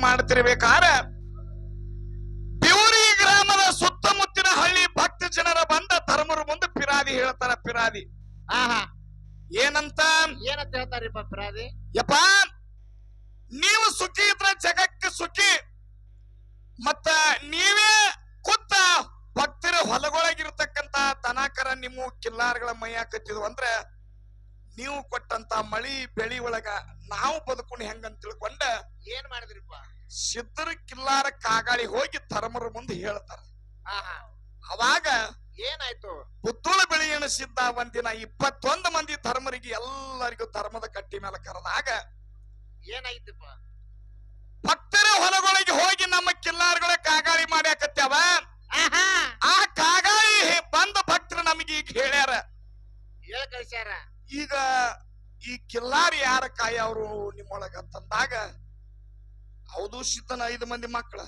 ಮಾಡ್ತಿರ್ಬೇಕಾರ ಬಿವರಿ ಗ್ರಾಮದ ಸುತ್ತಮುತ್ತಿನ ಹಳ್ಳಿ ಭಕ್ತ ಜನರ ಬಂದ ಧರ್ಮರ ಮುಂದೆ ಪಿರಾದಿ ಹೇಳ್ತಾರ. ಪಿರಾದಿ ಏನಂತ ಹೇಳ್ತಾರಿಪ್ಪ ಪಿರಾದಿ? ಯಪ್ಪ, ನೀವು ಸುಖಿ ಇದ್ರ ಜಗಕ್ಕೆ ಸುಖಿ, ಮತ್ತ ನೀವೇ ಕೂತ ಭಕ್ತರ ಹೊಲಗೊಳಗಿರ್ತಕ್ಕಂತ ದನಕರ ನಿಮ್ಮ ಕಿಲ್ಲಾರಗಳ ಮೈಯಾಕತ್ತಿದ್ವು ಅಂದ್ರ ನೀವು ಕೊಟ್ಟಂತ ಮಳಿ ಬೆಳಿ ಒಳಗ ನಾವು ಬದುಕೊಂಡು ಹೆಂಗಂತ ತಿಳ್ಕೊಂಡ ಏನ್ ಮಾಡಿದ್ರಿಪ್ಪ? ಸಿದ್ಧರ ಕಿಲ್ಲಾರ ಕಾಗಾಳಿ ಹೋಗಿ ಧರ್ಮರ ಮುಂದೆ ಹೇಳ್ತಾರ. ಅವಾಗ ಏನಾಯ್ತು? ಪುತ್ತೂಳ ಬೆಳೆಯಣ ಸಿದ್ಧ ಒಂದಿನ 21 ಮಂದಿ ಧರ್ಮರಿಗೆ ಎಲ್ಲರಿಗೂ ಧರ್ಮದ ಕಟ್ಟಿ ಮೇಲೆ ಕರೆದಾಗ ಏನಾಯ್ತಪ್ಪ? ಭಕ್ತರ ಹೊಲಗಳಿಗೆ ಹೋಗಿ ನಮ್ಮ ಕಿಲ್ಲಾರಗಳ ಕಾಗಾಳಿ ಮಾಡ್ಯಾಕತ್ಯಾವ. ಆ ಕಾಗಾಳಿ ಬಂದ ಭಕ್ತರು ನಮಗೆ ಈಗ ಹೇಳ್ಯಾರ, ಹೇಳ ಕಳ್ಸ್ಯಾರ. ಈಗ ಈ ಕಿಲ್ಲಾರಿ ಯಾರ ಕಾಯ ಅವರು ನಿಮ್ಮೊಳಗ ತಂದಾಗ ಹೌದು ಸಿದ್ಧನ 5 ಮಂದಿ ಮಕ್ಕಳ,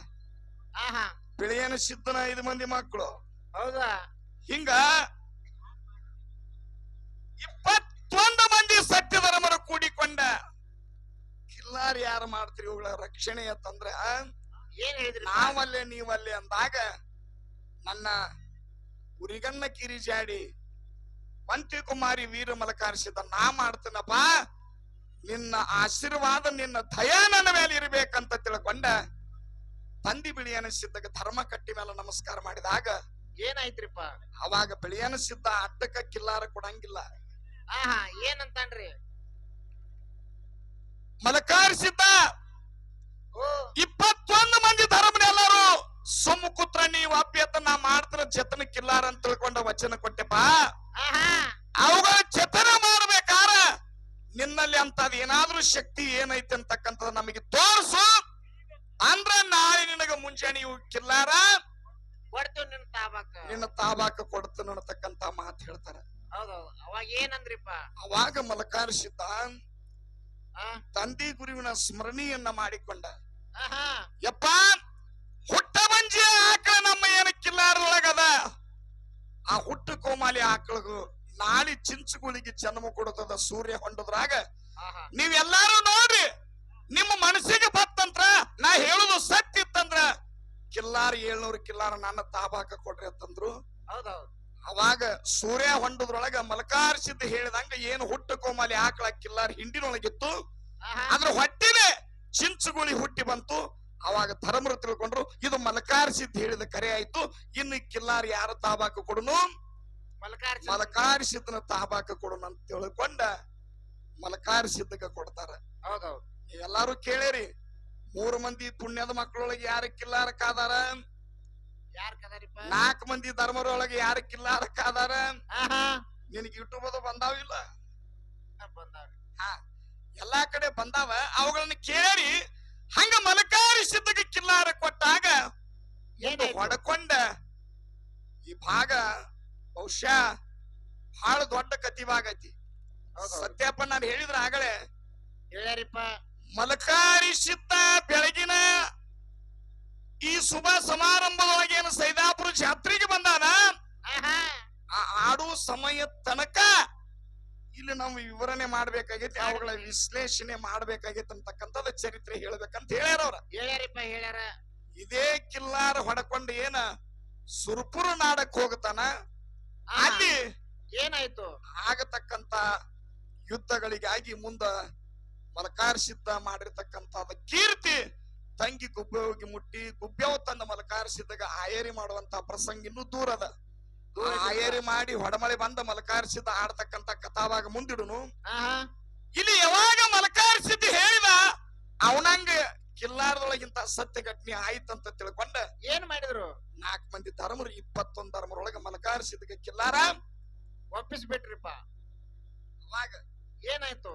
ಬೆಳೆಯನ ಸಿದ್ಧನ 5 ಮಂದಿ ಮಕ್ಕಳು. ಹೌದಾ? ಹಿಂಗ 21 ಮಂದಿ ಸತ್ಯ ಧರ್ಮರು ಕೂಡಿಕೊಂಡ ಕಿಲ್ಲಾರಿ ಯಾರು ಮಾಡ್ತೀರಿ ಇವುಗಳ ರಕ್ಷಣೆ ಅಂತಂದ್ರ ಏನ್ ಹೇಳಿದ್ರಿ? ನಾವಲ್ಲೇ ನೀವಲ್ಲೇ ಅಂದಾಗ ನನ್ನ ಉರಿಗಣ್ಣ ಕಿರಿಜಾಡಿ ಪಂಚಿ ಕುಮಾರಿ ವೀರ ಮಲಕಾರಿಸಿದ ನಾ ಮಾಡ್ತೇನಪ್ಪ, ನಿನ್ನ ಆಶೀರ್ವಾದ ನಿನ್ನ ದಯಾ ನನ್ನ ಮೇಲೆ ಇರಬೇಕಂತ ತಿಳ್ಕೊಂಡ ತಂದಿ ಬಿಳಿಯನ ಸಿದ್ಧಗೆ ಧರ್ಮ ಕಟ್ಟಿ ಮೇಲೆ ನಮಸ್ಕಾರ ಮಾಡಿದಾಗ ಏನಾಯ್ತ್ರಿಪ್ಪ? ಅವಾಗ ಬಿಳಿಯನ ಸಿದ್ಧ ಅಡ್ಡಕ್ಕ ಕಿಲ್ಲಾರ ಕೊಡಂಗಿಲ್ಲ. ಏನಂತಾನ್ರಿ? ಮಲಕಾರಿಸಿದ್ದ 21 ಮಂದಿ ಧರ್ಮನೆಲ್ಲರೂ ಸುಮ್ಮ ಕೂತ್ರ ನೀವು ಅಭ್ಯತ ನಾ ಮಾಡ್ತಾರ ಜತನ ಕಿಲ್ಲಾರ ಅಂತ ತಿಳ್ಕೊಂಡ ವಚನ ಕೊಟ್ಟೆಪ್ಪ. ಅವುಗಳ ಜತನ ಮಾಡ್ಬೇಕಾರ ನಿನ್ನಲ್ಲಿ ಅಂತದ್ ಏನಾದ್ರೂ ಶಕ್ತಿ ಏನೈತೆ ಅಂತಕ್ಕಂಥದ್ದು ನಮಗೆ ತೋರಿಸು, ಅಂದ್ರ ನಾಳೆ ನಿನಗ ಮುಂಜಾನೆ ಇವು ಕಿಲ್ಲಾರ ನಿನ್ನ ತಾಬಾಕ ಕೊಡ್ತಾನ ಅನ್ನತಕ್ಕಂತ ಮಾತು ಹೇಳ್ತಾರ. ಹೌದೌದು. ಅವಾಗ ಏನಂದ್ರಿಪ್ಪ? ಅವಾಗ ಮಲಕಾರಿಸಿದ್ದ ತಂದೆ ಗುರುವಿನ ಸ್ಮರಣೆಯನ್ನ ಮಾಡಿಕೊಂಡ, ಯಪ್ಪ ಹುಟ್ಟ ಮಂಜಿ ಆಕಳ ನಮ್ಮ ಏನ ಕಿಲ್ಲಾರೊಳಗದ, ಆ ಹುಟ್ಟ ಕೋಮಾಲಿ ಆಕಳಗು ನಾಳಿ ಚಿಂಚುಗಳಿಗೆ ಜನ್ಮ ಕೊಡುತ್ತದ ಸೂರ್ಯ ಹೊಂಡದ್ರಾಗ ನೀವೆಲ್ಲಾರು ನೋಡ್ರಿ, ನಿಮ್ಮ ಮನಸ್ಸಿಗೆ ಬತ್ತಂತ್ರ ನಾ ಹೇಳುದು ಸತ್ಯ ಇತ್ತಂದ್ರ ಕಿಲ್ಲಾರ 700 ಕಿಲ್ಲಾರ ನನ್ನ ತಾಬಾಕ ಕೊಡ್ರಿ ಅಂತಂದ್ರು. ಅವಾಗ ಸೂರ್ಯ ಹೊಂಡದ್ರೊಳಗ ಮಲಕಾರಿಸಿದ್ದ ಹೇಳಿದಂಗ ಏನು ಹುಟ್ಟ ಕೋಮಾಲಿ ಆಕಳ ಕಿಲ್ಲಾರ ಹಿಂಡಿನೊಳಗಿತ್ತು, ಅದ್ರ ಹೊಟ್ಟಿನೇ ಚಿಂಚುಗುಳಿ ಹುಟ್ಟಿ ಬಂತು. ಅವಾಗ ಧರ್ಮರು ತಿಳ್ಕೊಂಡ್ರು ಇದು ಮಲಕಾರಿಸಿದ್ದ ಹೇಳಿದ ಕರೆ ಆಯ್ತು, ಇನ್ನು ಕಿಲ್ಲಾರ ಯಾರ ತಾಬಾಕ ಕೊಡುನು? ಮಲಕಾರಿಸಿದ್ದನ ತಾಬಾಕ ಕೊಡುನು ಅಂತ ತಿಳ್ಕೊಂಡ ಮಲಕಾರಿಸಿದ್ದಗ ಕೊಡ್ತಾರ. ಎಲ್ಲಾರು ಕೇಳಿರಿ, 3 ಮಂದಿ ಪುಣ್ಯದ ಮಕ್ಕಳೊಳಗೆ ಯಾರ ಕಿಲ್ಲಾರ ಕಾದಾರ? 4 ಮಂದಿ ಧರ್ಮರೊಳಗೆ ಯಾರ ಕಿಲ್ಲಾರ ಕಾದಾರ? ನಿನಗೆ ಯೂಟ್ಯೂಬ್ ಅದು ಬಂದಾವಿಲ್ಲ? ಎಲ್ಲಾ ಕಡೆ ಬಂದಾವ. ಅವುಗಳನ್ನ ಕೇಳಿ ಹಂಗ ಮಲಕಾರಿಸಿದ್ದಗ ಕಿಲ್ಲಾರ ಕೊಟ್ಟಾಗ ಹೊಡಕೊಂಡ ಈ ಭಾಗ ಬಹುಶಃ ಬಹಳ ದೊಡ್ಡ ಕತಿವಾಗೈತಿ. ಸತ್ಯಪ್ಪ ನಾನು ಹೇಳಿದ್ರ ಆಗಲೇ ಹೇಳ್ಯಾರಿಪ್ಪ. ಮಲಕಾರಿಸಿದ್ದ ಬೆಳಗಿನ ಈ ಶುಭ ಸಮಾರಂಭದೊಳಗೆ ಏನು ಸೈದಾಪುರ ಜಾತ್ರೆಗೆ ಬಂದಾನ, ಆ ಆಡು ಸಮಯ ತನಕ ಇಲ್ಲಿ ನಾವು ವಿವರಣೆ ಮಾಡ್ಬೇಕಾಗೈತಿ, ಅವುಗಳ ವಿಶ್ಲೇಷಣೆ ಮಾಡ್ಬೇಕಾಗೈತಿ ಅಂತಕ್ಕಂಥದ್ದು ಚರಿತ್ರೆ ಹೇಳ್ಬೇಕಂತ ಹೇಳ್ಯಾರ ಅವ್ರ. ಹೇಳ್ಯಾರ. ಇದೇ ಕಿಲ್ಲಾರ ಹೊಡಕೊಂಡು ಏನ ಸುರ್ಪುರ ನಾಡಕ್ ಹೋಗ್ತಾನ, ಅಲ್ಲಿ ಏನಾಯ್ತು? ಆಗತಕ್ಕಂತ ಯುದ್ಧಗಳಿಗಾಗಿ ಮುಂದ ಮಲಕಾರಿಸಿದ್ದ ಮಾಡಿರ್ತಕ್ಕಂತ ಕೀರ್ತಿ ತಂಗಿ ಗುಬ್ಬೆ ಹೋಗಿ ಮುಟ್ಟಿ ಗುಬ್ಬೆವ್ ತಂದ ಮಲಕಾರಿಸಿದ್ದಾಗ ಆಯರಿ ಮಾಡುವಂತ ಪ್ರಸಂಗ ಇನ್ನೂ ದೂರದ. ಆಯರಿ ಮಾಡಿ ಹೊಡಮಳೆ ಬಂದ ಮಲಕಾರಿಸಿದ್ದ ಆಡ್ತಕ್ಕಂತ ಕಥಾವಾಗ ಮುಂದಿಡುನು. ಇಲ್ಲಿ ಯಾವಾಗ ಮಲಕಾರಿಸಿದ್ದ ಹೇಳಿದ ಅವನಂಗ ಕಿಲ್ಲಾರದೊಳಗಿಂತ ಸತ್ಯ ಘಟನೆ ಆಯ್ತಂತ ತಿಳ್ಕೊಂಡ ಏನ್ ಮಾಡಿದ್ರು? 4 ಮಂದಿ ಧರ್ಮರು 21 ಧರ್ಮರೊಳಗ ಮಲಕಾರಿಸಿದ್ದ ಕಿಲ್ಲಾರ ಒಪ್ಪಿಸ್ಬಿಟ್ರಿಪ್ಪ. ಅವಾಗ ಏನಾಯ್ತು?